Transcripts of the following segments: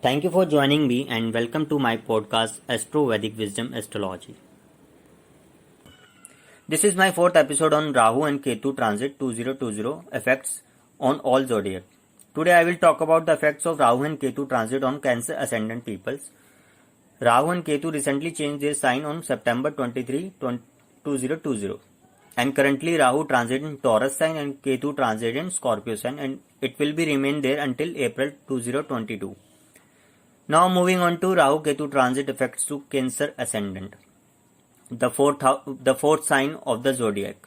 Thank you for joining me and welcome to my podcast Astro Vedic Wisdom Astrology. This is my fourth episode on Rahu and Ketu transit 2020 effects on all zodiac. Today I will talk about the effects of Rahu and Ketu transit on Cancer ascendant peoples. Rahu and Ketu recently changed their sign on September 23, 2020 and currently Rahu transit in Taurus sign and Ketu transit in Scorpio sign and it will be remain there until April 2022. Now moving on to Rahu Ketu transit effects to Cancer ascendant, the fourth sign of the zodiac.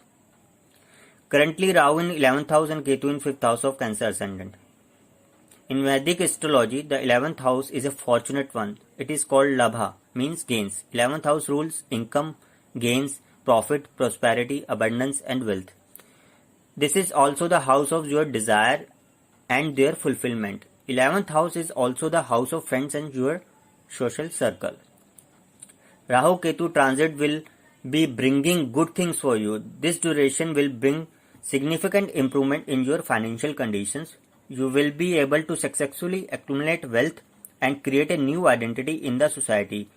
Currently Rahu in 11th house and Ketu in 5th house of Cancer ascendant. In Vedic astrology, the 11th house is a fortunate one. It is called Labha, means gains. 11th house rules income, gains, profit, prosperity, abundance and wealth. This is also the house of your desire and their fulfillment. 11th house is also the house of friends and your social circle. Rahu Ketu transit will be bringing good things for you. This duration will bring significant improvement in your financial conditions. You will be able to successfully accumulate wealth and create a new identity in the society.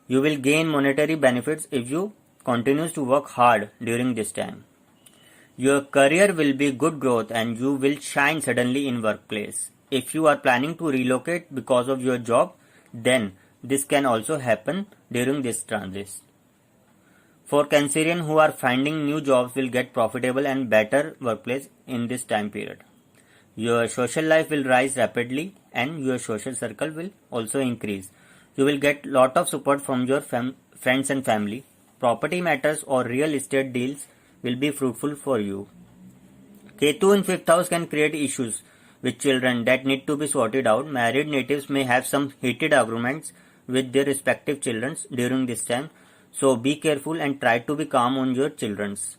You will gain monetary benefits if you continue to work hard during this time. Your career will be good growth and you will shine suddenly in workplace. If you are planning to relocate because of your job, then this can also happen during this transit. For Cancerian who are finding new jobs will get profitable and better workplace in this time period. Your social life will rise rapidly and your social circle will also increase. You will get lot of support from your friends and family. Property matters or real estate deals will be fruitful for you. Ketu in 5th house can create issues with children that need to be sorted out. Married natives may have some heated arguments with their respective children during this time. So be careful and try to be calm on your children's.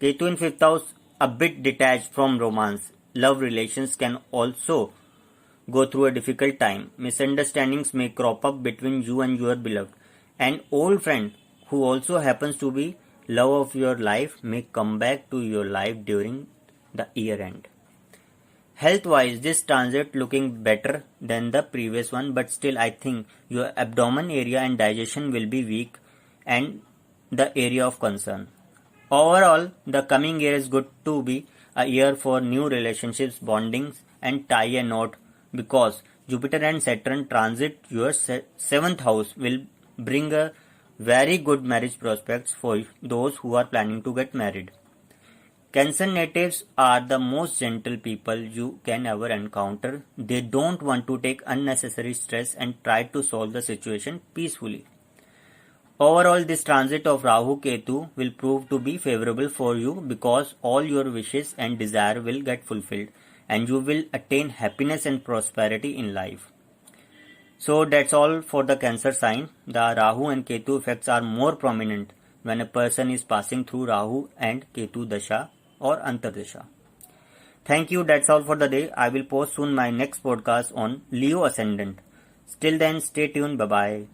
Ketu in 5th house a bit detached from romance. Love relations can also go through a difficult time. Misunderstandings may crop up between you and your beloved. An old friend who also happens to be love of your life may come back to your life during the year end. Health wise, this transit looking better than the previous one, but still I think your abdomen area and digestion will be weak and the area of concern. Overall, the coming year is good to be a year for new relationships, bondings and tie a knot because Jupiter and Saturn transit your 7th house will bring a very good marriage prospects for those who are planning to get married. Cancer natives are the most gentle people you can ever encounter. They don't want to take unnecessary stress and try to solve the situation peacefully. Overall, this transit of Rahu Ketu will prove to be favorable for you because all your wishes and desire will get fulfilled and you will attain happiness and prosperity in life. So that's all for the Cancer sign. The Rahu and Ketu effects are more prominent when a person is passing through Rahu and Ketu Dasha or Antardasha. Thank you. That's all for the day. I will post soon my next podcast on Leo Ascendant. Till then, stay tuned. Bye bye.